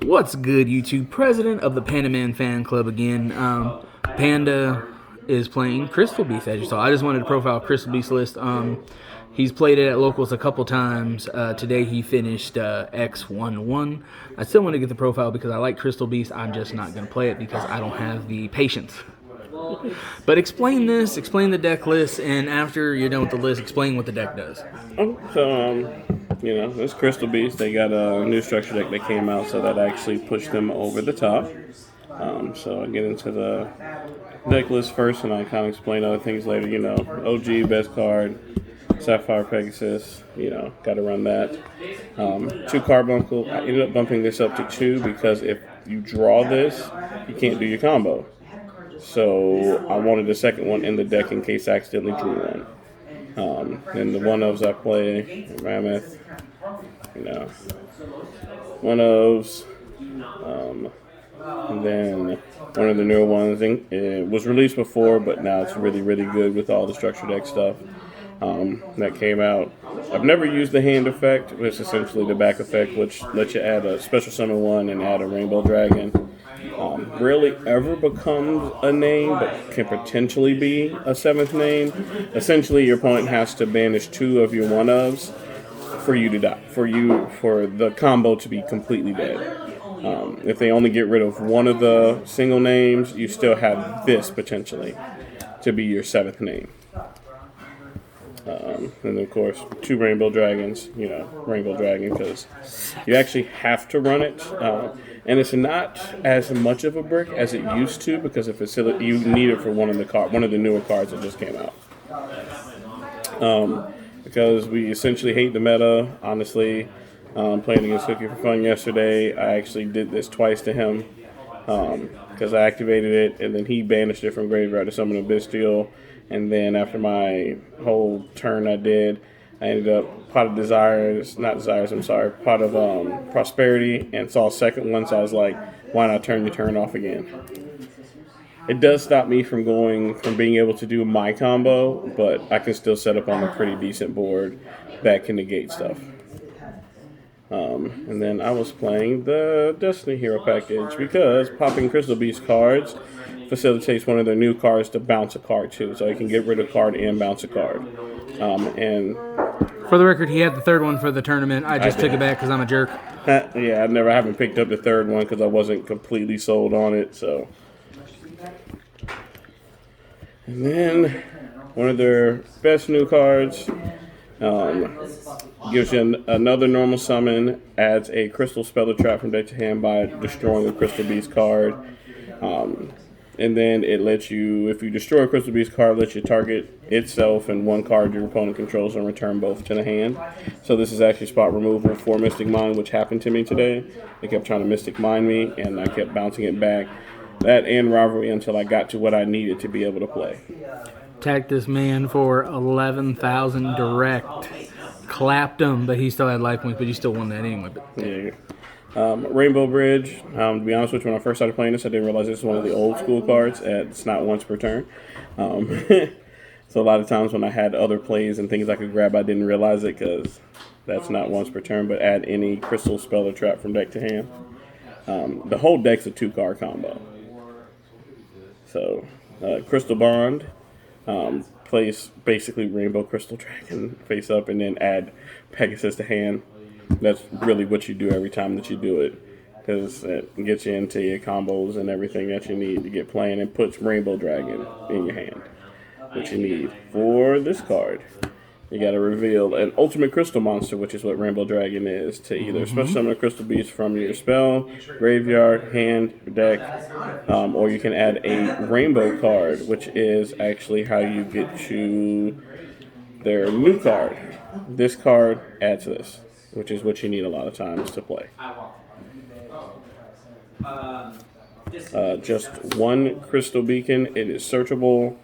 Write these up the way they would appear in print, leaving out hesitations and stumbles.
What's good, YouTube? President of the Panda Man fan club again. Panda is playing Crystal Beast, as you saw. I just wanted to profile Crystal Beast list. He's played it at locals a couple times. Today he finished X11. I still want to get the profile because I like Crystal Beast. I'm just not going to play it because I don't have the patience. But explain this, explain the deck list, and after you're done with the list, explain what the deck does. This Crystal Beast, they got a new structure deck that came out, so that actually pushed them over the top. So I get into the deck list first, and I kind of explain other things later. OG, best card, Sapphire Pegasus, got to run that. 2-card bump. I ended up bumping this up to 2 because if you draw this, you can't do your combo. So I wanted the second one in the deck in case I accidentally drew one. And the one-ofs I play, Mammoth, one-ofs. And then one of the newer ones, it was released before, but now it's really, really good with all the structure deck stuff that came out. I've never used the hand effect, which is essentially the back effect, which lets you add a special summon one and add a Rainbow Dragon. Rarely ever becomes a name, but can potentially be a 7th name. Essentially, your opponent has to banish 2 of your one-ofs for you to die, for the combo to be completely dead. If they only get rid of one of the single names, you still have this potentially to be your 7th name. And of course, 2 Rainbow Dragons, Rainbow Dragon, because you actually have to run it. And it's not as much of a brick as it used to, because you need it for one of the newer cards that just came out. Because we essentially hate the meta, honestly. Playing against Cookie for fun yesterday, I actually did this twice to him because I activated it, and then he banished it from graveyard to summon a Bestial. And then after my whole turn I ended up Pot of Prosperity, and saw a second one, so I was like, why not turn the turn off again? It does stop me from being able to do my combo, but I can still set up on a pretty decent board that can negate stuff. And then I was playing the Destiny Hero package because popping Crystal Beast cards facilitates one of their new cards to bounce a card too, so you can get rid of a card and bounce a card. And for the record, he had the 3rd one for the tournament. I just took it back because I'm a jerk. Yeah, I haven't picked up the 3rd one because I wasn't completely sold on it. So, and then one of their best new cards gives you another normal summon, adds a Crystal Speller Trap from deck to hand by destroying a Crystal Beast card. And then it lets you, if you destroy a Crystal Beast card, lets you target itself and one card your opponent controls and return both to the hand. So this is actually spot removal for Mystic Mine, which happened to me today. They kept trying to Mystic Mine me, and I kept bouncing it back. That and Rivalry until I got to what I needed to be able to play. Attacked this man for 11,000 direct. Clapped him, but he still had life points, but you still won that anyway. Yeah. Rainbow Bridge, to be honest with you, when I first started playing this, I didn't realize this was one of the old school cards. It's not once per turn. So a lot of times when I had other plays and things I could grab, I didn't realize it because that's not once per turn, but add any Crystal Spell or Trap from deck to hand. The whole deck's a 2-card combo. So Crystal Bond, place basically Rainbow Crystal Dragon face up and then add Pegasus to hand. That's really what you do every time that you do it, because it gets you into your combos and everything that you need to get playing, and puts Rainbow Dragon in your hand, which you need for this card. You got to reveal an Ultimate Crystal Monster, which is what Rainbow Dragon is, to either special summon a Crystal Beast from your spell, graveyard, hand, deck, or you can add a Rainbow card, which is actually how you get to their new card. This card adds this, which is what you need a lot of times to play. Just 1 Crystal Beacon. It is searchable.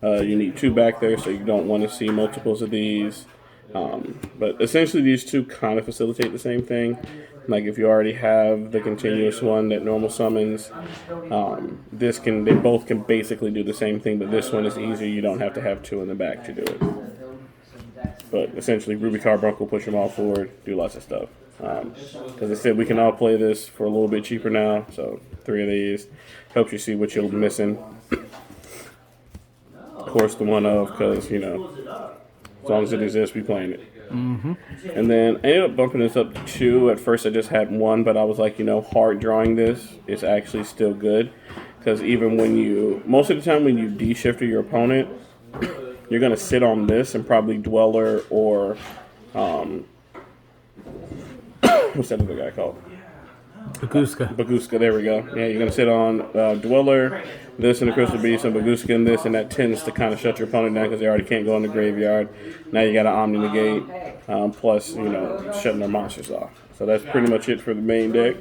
You need 2 back there, so you don't want to see multiples of these. But essentially, these 2 kind of facilitate the same thing. Like if you already have the continuous one that normal summons, they both can basically do the same thing, but this one is easier. You don't have to have 2 in the back to do it. But essentially, Ruby Carbuncle, push them all forward, do lots of stuff. As I said, we can all play this for a little bit cheaper now. So 3 of these helps you see what you're missing. Of course, the one of, because, as long as it exists, we playing it. Mm-hmm. And then I ended up bumping this up to 2. At first, I just had 1, but I was like, hard drawing this is actually still good. Because even when most of the time when you de-shifter your opponent, you're going to sit on this and probably Dweller or, what's that other guy called? Baguska, there we go. Yeah, you're going to sit on Dweller, this and the Crystal Beast, and Baguska and this, and that tends to kind of shut your opponent down because they already can't go in the graveyard. Now you got an Omni Negate, plus, shutting their monsters off. So that's pretty much it for the main deck.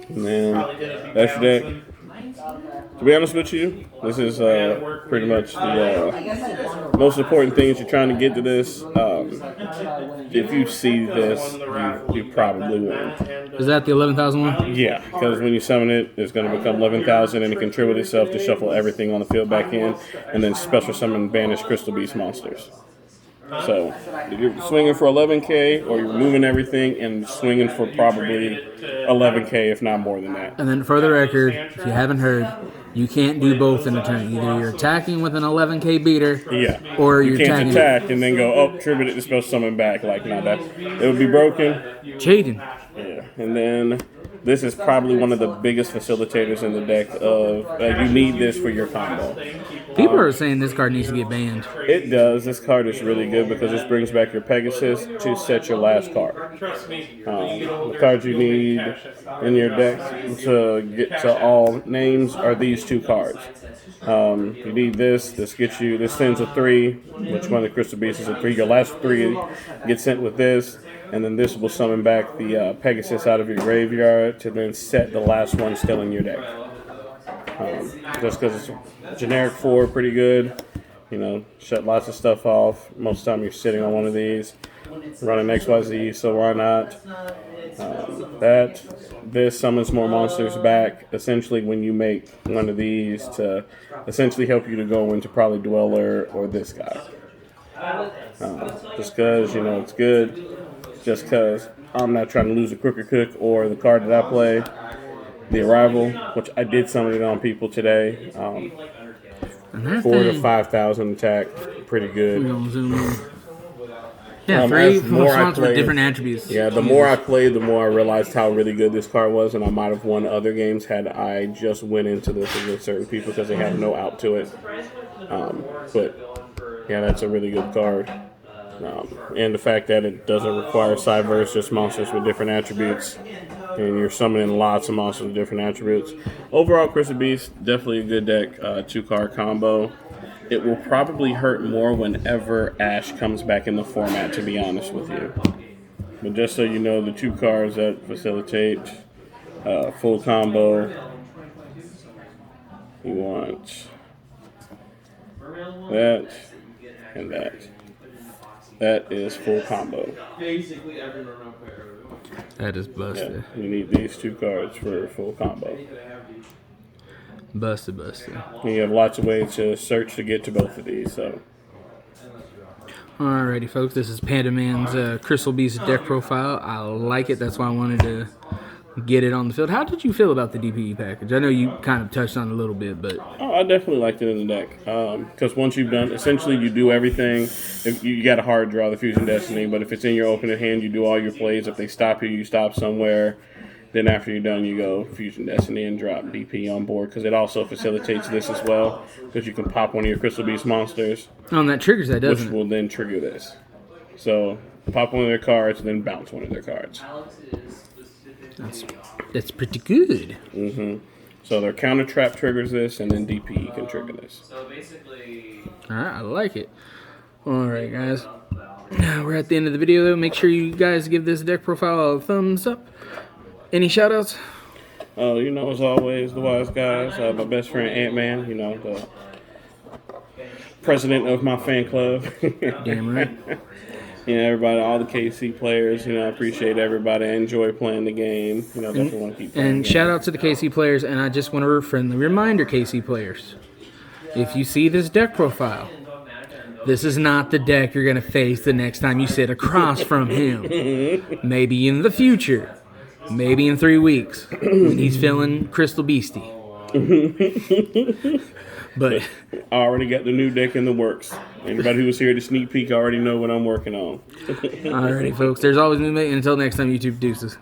And then that's your deck. To be honest with you, this is pretty much the most important thing is you're trying to get to this. If you see this, you probably win. Is that the 11,000 one? Yeah, because when you summon it, it's going to become 11,000 and it contributes itself to shuffle everything on the field back in, and then special summon banish Crystal Beast monsters. So if you're swinging for 11K, or you're moving everything and swinging for probably 11K, if not more than that. And then for the record, if you haven't heard, you can't do both in a turn. Either you're attacking with an 11K beater, or you you're can't attacking attack and then go, tribute it to special summon back. Like, no, that it would be broken. Cheating. Yeah, and then this is probably one of the biggest facilitators in the deck of you need this for your combo. People are saying this card needs to get banned. It does. This card is really good because this brings back your Pegasus to set your last card. The cards you need in your deck to get to all names are these 2 cards. You need this. This sends a 3, which one of the Crystal Beasts is a 3. Your last 3 get sent with this. And then this will summon back the Pegasus out of your graveyard to then set the last one still in your deck. Just because it's a generic 4, pretty good. Shut lots of stuff off. Most of the time you're sitting on one of these. Running XYZ, so why not? This summons more monsters back. Essentially, when you make one of these to essentially help you to go into probably Dweller or this guy. Just because, it's good. Just because I'm not trying to lose a Crooked Cook or the card that I play, the Arrival, which I did summon it on people today. 4 to 5,000 attack, pretty good. Yeah, 3 response with different attributes. Yeah, the more I played, the more I realized how really good this card was, and I might have won other games had I just went into this against certain people because they have no out to it. But yeah, that's a really good card. And the fact that it doesn't require Cyverse, just monsters with different attributes, and you're summoning lots of monsters with different attributes. Overall, Crystal Beast, definitely a good deck, 2-card combo. It will probably hurt more whenever Ash comes back in the format, to be honest with you. But just so you know, the 2 cards that facilitate full combo, you want that and that. That is full combo. That is busted. Yeah, you need these 2 cards for full combo. Busted. And you have lots of ways to search to get to both of these. So, alrighty, folks. This is Panda Man's Crystal Beast deck profile. I like it. That's why I wanted to get it on the field. How did you feel about the DPE package? I know you kind of touched on it a little bit, but I definitely liked it in the deck because once you've done, essentially you do everything. If you got a hard draw, the Fusion Destiny, but if it's in your opening hand, you do all your plays. If they stop you stop somewhere. Then after you're done, you go Fusion Destiny and drop DP on board because it also facilitates this as well because you can pop one of your Crystal Beast monsters. And that triggers that, doesn't it? Which will then trigger this. So pop one of their cards and then bounce one of their cards. That's pretty good. Mm-hmm. So their counter trap triggers this, and then DPE can trigger this. All right, I like it. All right, guys. Now we're at the end of the video, though. Make sure you guys give this deck profile a thumbs up. Any shout-outs? As always, the wise guys. My best friend Ant-Man, the president of my fan club. Damn right. Everybody, all the KC players, I appreciate everybody. I enjoy playing the game. Definitely want to keep playing. And shout out to the KC players, and I just want a friendly reminder, KC players. If you see this deck profile, This is not the deck you're going to face the next time you sit across from him. Maybe in the future. Maybe in 3 weeks when he's feeling Crystal Beastie. But I already got the new deck in the works. Anybody who was here to sneak peek already know what I'm working on. alrighty, folks. There's always new mate. And until next time, YouTube deuces.